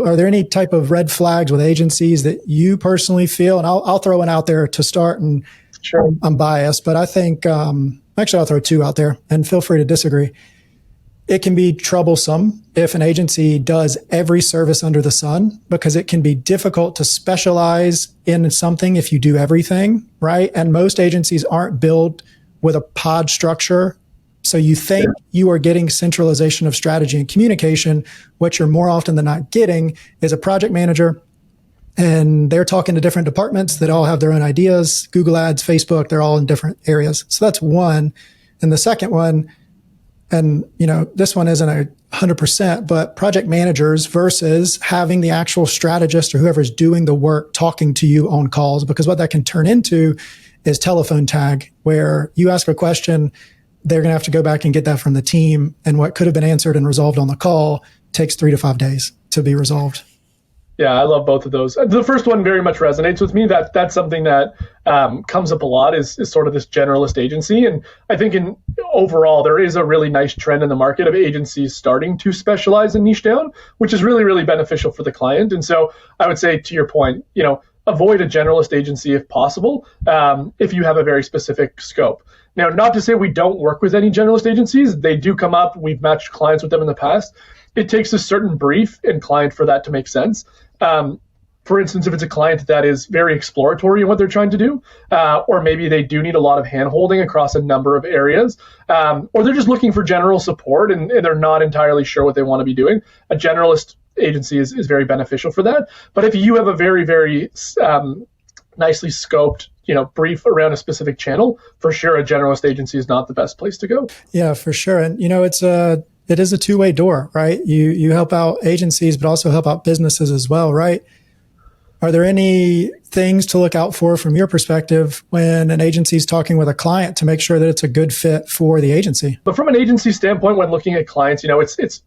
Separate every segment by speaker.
Speaker 1: So are there any type of red flags with agencies that you personally feel? And I'll throw one out there to start, and
Speaker 2: sure.
Speaker 1: I'm biased, but I think, actually I'll throw two out there and feel free to disagree. It can be troublesome if an agency does every service under the sun, because it can be difficult to specialize in something if you do everything, right? And most agencies aren't built with a pod structure. So you think you are getting centralization of strategy and communication. What you're more often than not getting is a project manager, and they're talking to different departments that all have their own ideas. Google Ads, Facebook, they're all in different areas. So that's one. And the second one, and this one isn't 100%, but project managers versus having the actual strategist or whoever's doing the work talking to you on calls, because what that can turn into is telephone tag, where you ask a question, they're going to have to go back and get that from the team. And what could have been answered and resolved on the call takes 3 to 5 days to be resolved.
Speaker 2: Yeah, I love both of those. The first one very much resonates with me. That's something that comes up a lot is sort of this generalist agency. And I think overall, there is a really nice trend in the market of agencies starting to specialize and niche down, which is really, really beneficial for the client. And so I would say, to your point, avoid a generalist agency if possible, if you have a very specific scope. Now, not to say we don't work with any generalist agencies. They do come up. We've matched clients with them in the past. It takes a certain brief and client for that to make sense. For instance, if it's a client that is very exploratory in what they're trying to do, or maybe they do need a lot of hand-holding across a number of areas, or they're just looking for general support and they're not entirely sure what they want to be doing, a generalist agency is very beneficial for that. But if you have a very, very nicely scoped brief around a specific channel, for sure a generalist agency is not the best place to go.
Speaker 1: Yeah, for sure. And it is a two-way door, right? You help out agencies, but also help out businesses as well, right? Are there any things to look out for from your perspective when an agency is talking with a client to make sure that it's a good fit for the agency?
Speaker 2: But from an agency standpoint, when looking at clients, it's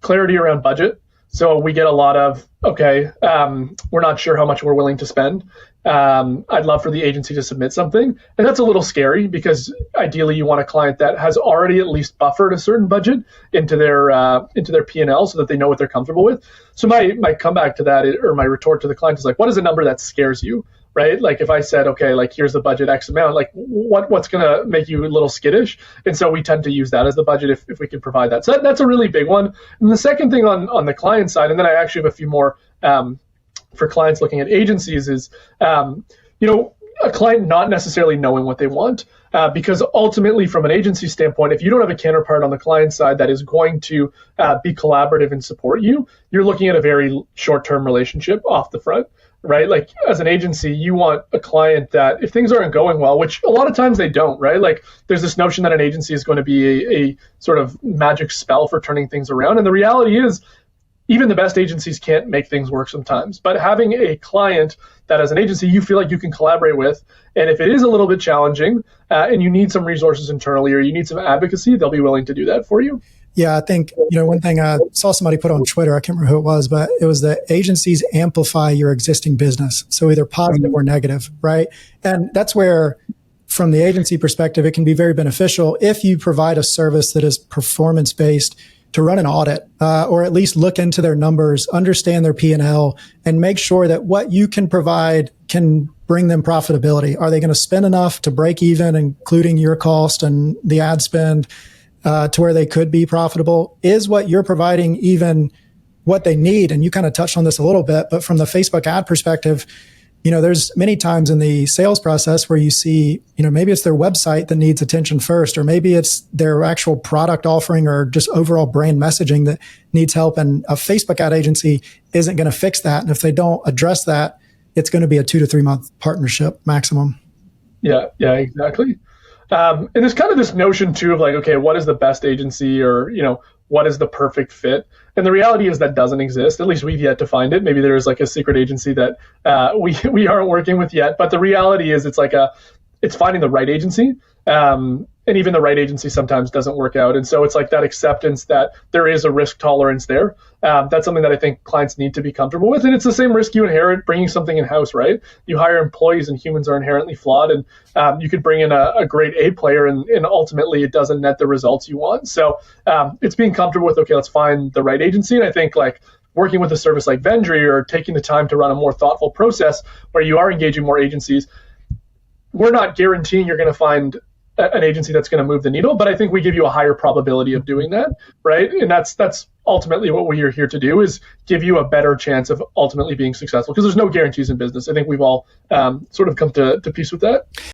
Speaker 2: clarity around budget. So we get a lot of, we're not sure how much we're willing to spend. I'd love for the agency to submit something. And that's a little scary, because ideally you want a client that has already at least buffered a certain budget into their P&L so that they know what they're comfortable with. So my comeback to that, or my retort to the client is like, what is a number that scares you? Right? Like if I said, here's the budget X amount, like what's going to make you a little skittish? And so we tend to use that as the budget if we can provide that. So that's a really big one. And the second thing on the client side, and then I actually have a few more for clients looking at agencies, is, a client not necessarily knowing what they want. Because ultimately, from an agency standpoint, if you don't have a counterpart on the client side that is going to be collaborative and support you, you're looking at a very short-term relationship off the front, right? Like as an agency, you want a client that if things aren't going well, which a lot of times they don't, right? Like there's this notion that an agency is going to be a sort of magic spell for turning things around. And the reality is, even the best agencies can't make things work sometimes. But having a client that as an agency you feel like you can collaborate with, and if it is a little bit challenging and you need some resources internally or you need some advocacy, they'll be willing to do that for you.
Speaker 1: Yeah, I think, one thing I saw somebody put on Twitter, I can't remember who it was, but it was that agencies amplify your existing business. So either positive or negative, right? And that's where, from the agency perspective, it can be very beneficial if you provide a service that is performance-based to run an audit, or at least look into their numbers, understand their P&L, and make sure that what you can provide can bring them profitability. Are they going to spend enough to break even, including your cost and the ad spend, to where they could be profitable? Is what you're providing even what they need? And you kind of touched on this a little bit, but from the Facebook ad perspective, there's many times in the sales process where you see, maybe it's their website that needs attention first, or maybe it's their actual product offering or just overall brand messaging that needs help. And a Facebook ad agency isn't going to fix that. And if they don't address that, it's going to be a 2 to 3 month partnership maximum.
Speaker 2: Yeah, exactly. And there's kind of this notion too of like, what is the best agency, or, what is the perfect fit? And the reality is that doesn't exist. At least we've yet to find it. Maybe there's like a secret agency that we aren't working with yet. But the reality is it's finding the right agency. And even the right agency sometimes doesn't work out. And so it's like that acceptance that there is a risk tolerance there. That's something that I think clients need to be comfortable with. And it's the same risk you inherit bringing something in-house, right? You hire employees and humans are inherently flawed. And you could bring in a great A player and ultimately it doesn't net the results you want. So it's being comfortable with, let's find the right agency. And I think like working with a service like Vendry or taking the time to run a more thoughtful process where you are engaging more agencies, we're not guaranteeing you're going to find an agency that's going to move the needle, but I think we give you a higher probability of doing that, right? And that's ultimately what we're here to do, is give you a better chance of ultimately being successful, because there's no guarantees in business. I think we've all sort of come to peace with that.